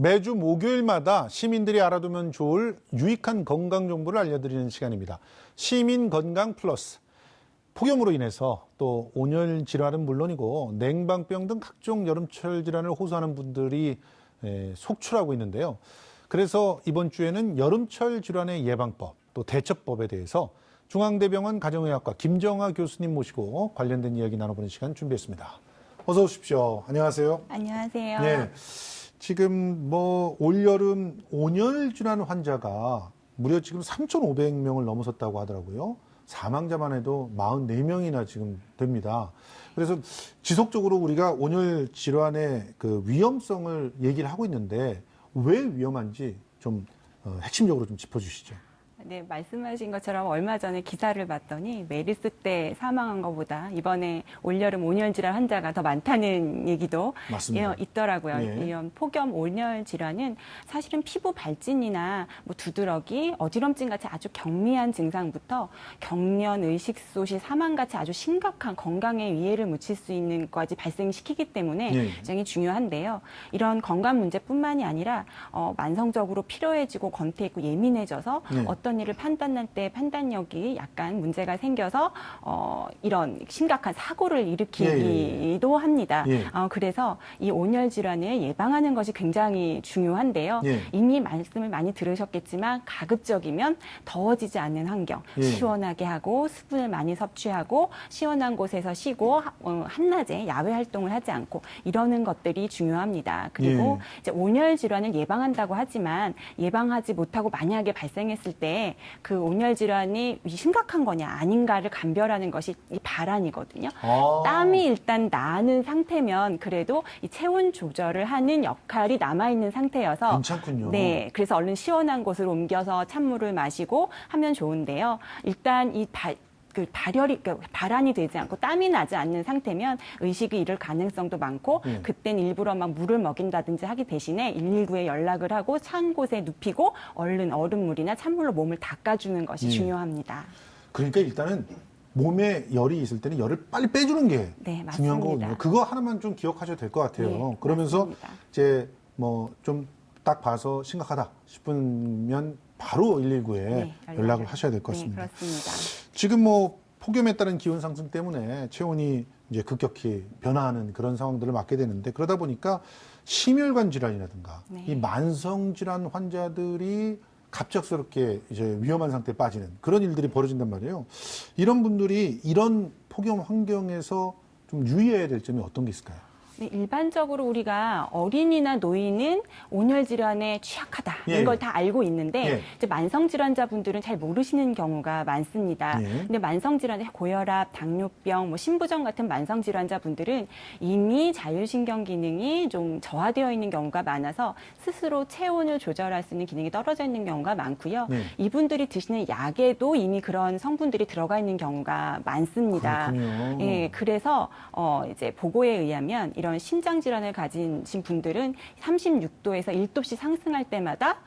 매주 목요일마다 시민들이 알아두면 좋을 유익한 건강 정보를 알려드리는 시간입니다. 시민 건강 플러스. 폭염으로 인해서 또 온열 질환은 물론이고 냉방병 등 각종 여름철 질환을 호소하는 분들이 속출하고 있는데요. 그래서 이번 주에는 여름철 질환의 예방법 또 대처법에 대해서 중앙대병원 가정의학과 김정아 교수님 모시고 관련된 이야기 나눠보는 시간 준비했습니다. 어서 오십시오. 안녕하세요. 안녕하세요. 네. 지금 올여름 온열 질환 환자가 무려 지금 3,500명을 넘어섰다고 하더라고요. 사망자만 해도 44명이나 지금 됩니다. 그래서 지속적으로 우리가 온열 질환의 그 위험성을 얘기를 하고 있는데 왜 위험한지 좀 핵심적으로 좀 짚어주시죠. 네, 말씀하신 것처럼 얼마 전에 기사를 봤더니 메르스 때 사망한 것보다 이번에 올여름 온열 질환 환자가 더 많다는 얘기도 맞습니다. 있더라고요. 예. 이런 폭염 온열 질환은 사실은 피부 발진이나 두드러기, 어지럼증 같이 아주 경미한 증상부터 경련, 의식소실, 사망 같이 아주 심각한 건강에 위해를 묻힐 수 있는 것까지 발생시키기 때문에 예. 굉장히 중요한데요. 이런 건강 문제뿐만이 아니라 만성적으로 피로해지고 권태있고 예민해져서 예. 어떤 일을 판단할 때 판단력이 약간 문제가 생겨서 이런 심각한 사고를 일으키기도 합니다. 예. 그래서 이 온열 질환을 예방하는 것이 굉장히 중요한데요. 예. 이미 말씀을 많이 들으셨겠지만 가급적이면 더워지지 않는 환경, 예. 시원하게 하고 수분을 많이 섭취하고 시원한 곳에서 쉬고 한낮에 야외 활동을 하지 않고 이러는 것들이 중요합니다. 그리고 이제 온열 질환을 예방한다고 하지만 예방하지 못하고 만약에 발생했을 때 그 온열 질환이 심각한 거냐 아닌가를 감별하는 것이 이 발안이거든요. 땀이 일단 나는 상태면 그래도 이 체온 조절을 하는 역할이 남아있는 상태여서 괜찮군요. 네, 그래서 얼른 시원한 곳으로 옮겨서 찬물을 마시고 하면 좋은데요. 일단 이 발안이 되지 않고 땀이 나지 않는 상태면 의식이 잃을 가능성도 많고 그땐 일부러 막 물을 먹인다든지 하기 대신에 119에 연락을 하고 찬 곳에 눕히고 얼른 얼음물이나 찬물로 몸을 닦아주는 것이 중요합니다. 그러니까 일단은 몸에 열이 있을 때는 열을 빨리 빼주는 게 네, 중요한 맞습니다. 거거든요. 그거 하나만 좀 기억하셔도 될 것 같아요. 네, 그러면서 맞습니다. 이제 좀 딱 봐서 심각하다 싶으면 바로 119에 네, 연락을 하셔야 될 것 같습니다. 네, 그렇습니다. 지금 폭염에 따른 기온 상승 때문에 체온이 이제 급격히 변화하는 그런 상황들을 맞게 되는데 그러다 보니까 심혈관 질환이라든가 네. 이 만성 질환 환자들이 갑작스럽게 이제 위험한 상태에 빠지는 그런 일들이 벌어진단 말이에요. 이런 분들이 이런 폭염 환경에서 좀 유의해야 될 점이 어떤 게 있을까요? 네, 일반적으로 우리가 어린이나 노인은 온열 질환에 취약하다 이런 예. 걸 다 알고 있는데 예. 이제 만성 질환자분들은 잘 모르시는 경우가 많습니다. 예. 근데 만성 질환, 고혈압, 당뇨병, 신부전 같은 만성 질환자분들은 이미 자율신경 기능이 좀 저하되어 있는 경우가 많아서 스스로 체온을 조절할 수 있는 기능이 떨어져 있는 경우가 많고요. 예. 이분들이 드시는 약에도 이미 그런 성분들이 들어가 있는 경우가 많습니다. 그렇군요. 예, 그래서 이제 보고에 의하면 이런 신장 질환을 가진 분들은 36도에서 1도씩 상승할 때마다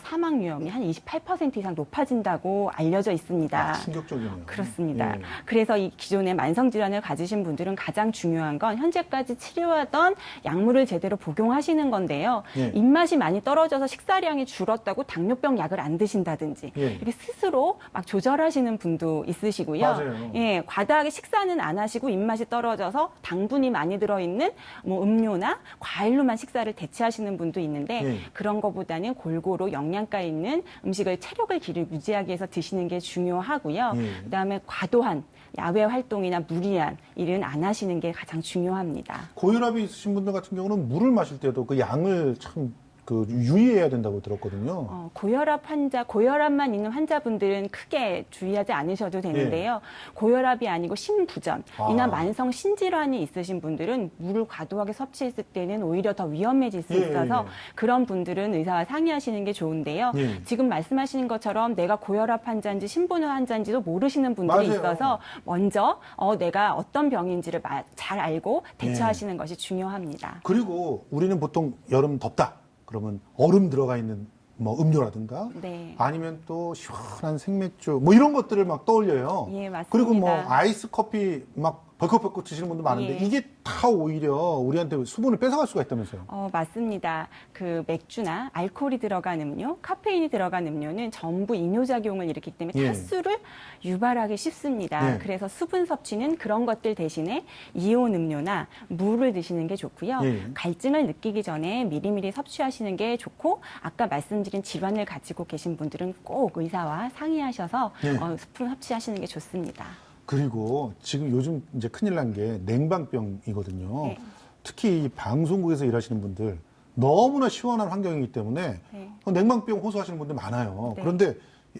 사망 위험이 한 28% 이상 높아진다고 알려져 있습니다. 충격적이네요. 그렇습니다. 예. 그래서 이 기존의 만성 질환을 가지신 분들은 가장 중요한 건 현재까지 치료하던 약물을 제대로 복용하시는 건데요. 예. 입맛이 많이 떨어져서 식사량이 줄었다고 당뇨병 약을 안 드신다든지 예. 이렇게 스스로 막 조절하시는 분도 있으시고요. 맞아요. 예, 과다하게 식사는 안 하시고 입맛이 떨어져서 당분이 많이 들어있는 음료나 과일로만 식사를 대체하시는 분도 있는데 예. 그런 것보다는 골고루 영양가 있는 음식을 체력을 유지하기 위해서 드시는 게 중요하고요. 예. 그다음에 과도한 야외 활동이나 무리한 일은 안 하시는 게 가장 중요합니다. 고혈압이 있으신 분들 같은 경우는 물을 마실 때도 그 양을 참 유의해야 된다고 들었거든요. 고혈압만 있는 환자분들은 크게 주의하지 않으셔도 되는데요. 고혈압이 아니고 심부전이나 만성 신질환이 있으신 분들은 물을 과도하게 섭취했을 때는 오히려 더 위험해질 수 있어서 그런 분들은 의사와 상의하시는 게 좋은데요. 지금 말씀하시는 것처럼 내가 고혈압 환자인지 심부전 환자인지도 모르시는 분들이 맞아요. 있어서 먼저 내가 어떤 병인지를 잘 알고 대처하시는 것이 중요합니다. 그리고 우리는 보통 여름 덥다. 그러면 얼음 들어가 있는 음료라든가 네. 아니면 또 시원한 생맥주 이런 것들을 막 떠올려요. 예, 맞습니다. 그리고 아이스 커피 막 벌컥벌컥 드시는 분도 많은데 예. 이게 다 오히려 우리한테 수분을 뺏어갈 수가 있다면서요. 맞습니다. 그 맥주나 알코올이 들어간 음료, 카페인이 들어간 음료는 전부 이뇨작용을 일으키기 때문에 예. 탈수를 유발하기 쉽습니다. 예. 그래서 수분 섭취는 그런 것들 대신에 이온 음료나 물을 드시는 게 좋고요. 예. 갈증을 느끼기 전에 미리미리 섭취하시는 게 좋고 아까 말씀드린 질환을 가지고 계신 분들은 꼭 의사와 상의하셔서 예. 수분 섭취하시는 게 좋습니다. 그리고 지금 요즘 이제 큰일 난 게 냉방병이거든요. 네. 특히 이 방송국에서 일하시는 분들 너무나 시원한 환경이기 때문에 네. 냉방병 호소하시는 분들 많아요. 네. 그런데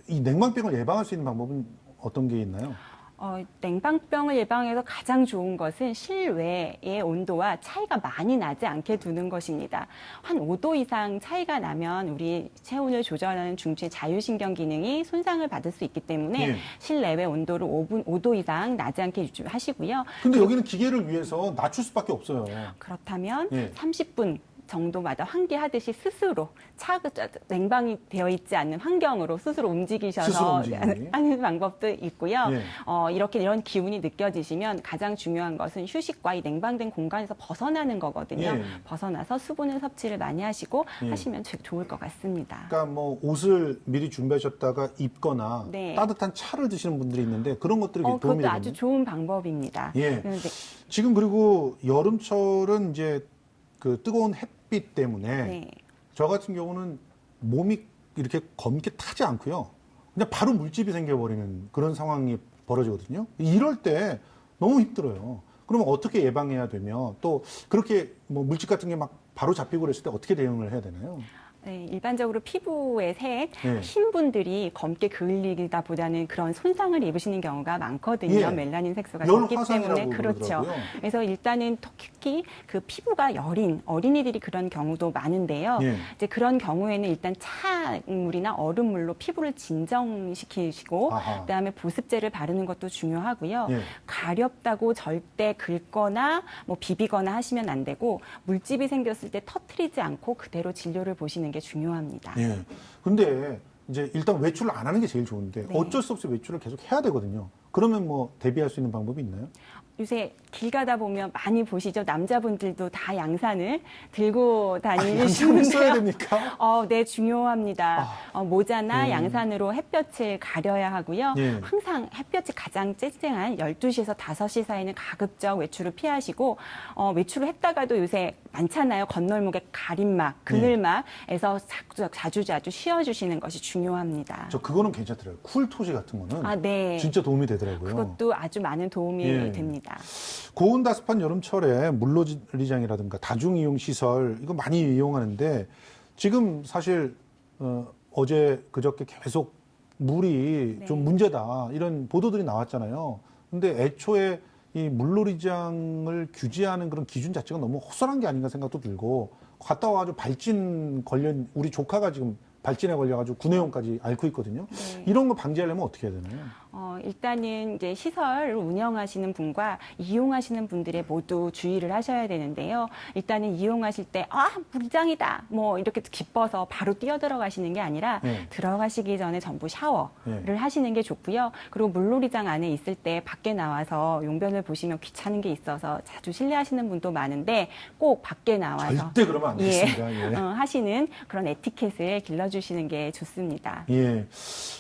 이 냉방병을 예방할 수 있는 방법은 어떤 게 있나요? 냉방병을 예방해서 가장 좋은 것은 실외의 온도와 차이가 많이 나지 않게 두는 것입니다. 한 5도 이상 차이가 나면 우리 체온을 조절하는 중추의 자율신경 기능이 손상을 받을 수 있기 때문에 예. 실내외 온도를 5도 이상 나지 않게 유지하시고요. 근데 여기는 기계를 위해서 낮출 수밖에 없어요. 그렇다면 예. 30분 정도마다 환기하듯이 스스로 냉방이 되어 있지 않는 환경으로 스스로 움직이셔서 스스로 움직이기. 하는 방법도 있고요. 예. 이런 기운이 느껴지시면 가장 중요한 것은 휴식과 이 냉방된 공간에서 벗어나는 거거든요. 예. 벗어나서 수분을 섭취를 많이 하시고 예. 하시면 좋을 것 같습니다. 그러니까 뭐 옷을 미리 준비하셨다가 입거나 네. 따뜻한 차를 드시는 분들이 있는데 그런 것들이 도움이 그것도 되거든요. 아주 좋은 방법입니다. 예. 그런데 지금 그리고 여름철은 이제 그 뜨거운 햇빛 때문에 네. 저 같은 경우는 몸이 이렇게 검게 타지 않고요. 그냥 바로 물집이 생겨버리는 그런 상황이 벌어지거든요. 이럴 때 너무 힘들어요. 그러면 어떻게 예방해야 되며 또 그렇게 뭐 물집 같은 게 막 바로 잡히고 그랬을 때 어떻게 대응을 해야 되나요? 네, 일반적으로 피부의 색, 네. 흰 분들이 검게 그을리다 보다는 그런 손상을 입으시는 경우가 많거든요. 예. 멜라닌 색소가 열 적기 화상이라고 때문에. 그렇죠. 그러더라고요. 그래서 일단은 특히 그 피부가 여린 어린이들이 그런 경우도 많은데요. 예. 이제 그런 경우에는 일단 차물이나 얼음물로 피부를 진정시키시고 아하. 그다음에 보습제를 바르는 것도 중요하고요. 예. 가렵다고 절대 긁거나 뭐 비비거나 하시면 안 되고 물집이 생겼을 때 터트리지 않고 그대로 진료를 보시는 게 중요합니다. 예. 근데 이제 일단 외출을 안 하는 게 제일 좋은데 네. 어쩔 수 없이 외출을 계속 해야 되거든요. 그러면 뭐 대비할 수 있는 방법이 있나요? 요새 길 가다 보면 많이 보시죠. 남자분들도 다 양산을 들고 다니시는데요. 써야 됩니까? 네, 중요합니다. 모자나 음. 양산으로 햇볕을 가려야 하고요. 예. 항상 햇볕이 가장 쨍쨍한 12시에서 5시 사이는 가급적 외출을 피하시고 외출을 했다가도 요새 많잖아요. 건널목에 가림막, 그늘막에서 자주자주 쉬어주시는 것이 중요합니다. 저 그거는 괜찮더라고요. 쿨토시 같은 거는 네. 진짜 도움이 되더라고요. 그것도 아주 많은 도움이 예. 됩니다. 고온다습한 여름철에 물놀이장이라든가 다중이용 시설 이거 많이 이용하는데 지금 사실 어제 그저께 계속 물이 네. 좀 문제다 이런 보도들이 나왔잖아요. 근데 애초에 이 물놀이장을 규제하는 그런 기준 자체가 너무 허술한 게 아닌가 생각도 들고 갔다 와가지고 발진 걸린 우리 조카가 지금 발진에 걸려가지고 구내염까지 앓고 있거든요. 네. 이런 거 방지하려면 어떻게 해야 되나요? 일단은 이제 시설을 운영하시는 분과 이용하시는 분들의 모두 주의를 하셔야 되는데요. 일단은 이용하실 때, 물장이다. 뭐 이렇게 기뻐서 바로 뛰어들어가시는 게 아니라 네. 들어가시기 전에 전부 샤워를 네. 하시는 게 좋고요. 그리고 물놀이장 안에 있을 때 밖에 나와서 용변을 보시면 귀찮은 게 있어서 자주 실례하시는 분도 많은데 꼭 밖에 나와서 절대 그러면 안 되겠습니다. 예. 하시는 그런 에티켓을 길러주시는 게 좋습니다. 예.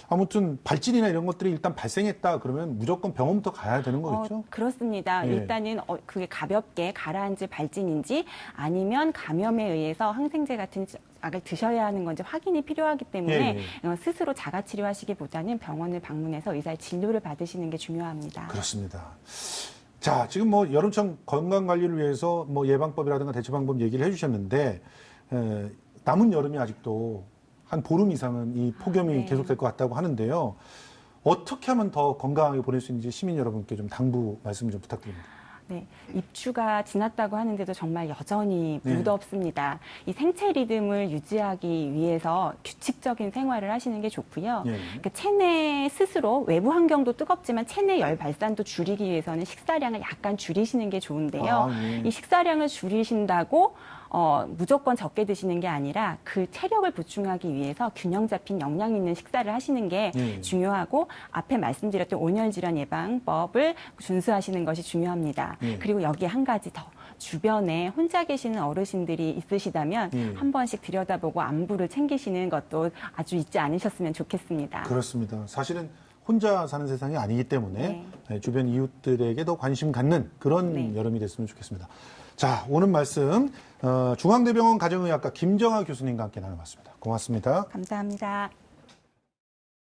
아무튼 발진이나 이런 것들이 일단 발생했다 그러면 무조건 병원부터 가야 되는 거겠죠? 그렇습니다. 예. 일단은 그게 가볍게 가라앉을 발진인지 아니면 감염에 의해서 항생제 같은 약을 드셔야 하는 건지 확인이 필요하기 때문에 스스로 자가치료하시기보다는 병원을 방문해서 의사의 진료를 받으시는 게 중요합니다. 그렇습니다. 자, 지금 뭐 여름철 건강 관리를 위해서 뭐 예방법이라든가 대처 방법 얘기를 해주셨는데 남은 여름이 아직도 한 보름 이상은 이 폭염이 네. 계속될 것 같다고 하는데요. 어떻게 하면 더 건강하게 보낼 수 있는지 시민 여러분께 좀 당부 말씀 좀 부탁드립니다. 네, 입추가 지났다고 하는데도 정말 여전히 네. 무덥습니다. 이 생체 리듬을 유지하기 위해서 규칙적인 생활을 하시는 게 좋고요. 예. 그러니까 체내 스스로 외부 환경도 뜨겁지만 체내 열 발산도 줄이기 위해서는 식사량을 약간 줄이시는 게 좋은데요. 예. 이 식사량을 줄이신다고 무조건 적게 드시는 게 아니라 그 체력을 보충하기 위해서 균형 잡힌 영양 있는 식사를 하시는 게 중요하고 앞에 말씀드렸던 온열 질환 예방법을 준수하시는 것이 중요합니다. 그리고 여기에 한 가지 더. 주변에 혼자 계시는 어르신들이 있으시다면 한 번씩 들여다보고 안부를 챙기시는 것도 아주 잊지 않으셨으면 좋겠습니다. 그렇습니다. 사실은 혼자 사는 세상이 아니기 때문에 주변 이웃들에게 더 관심 갖는 그런 여름이 됐으면 좋겠습니다. 자, 오늘 말씀 중앙대병원 가정의학과 김정아 교수님과 함께 나눠봤습니다. 고맙습니다. 감사합니다.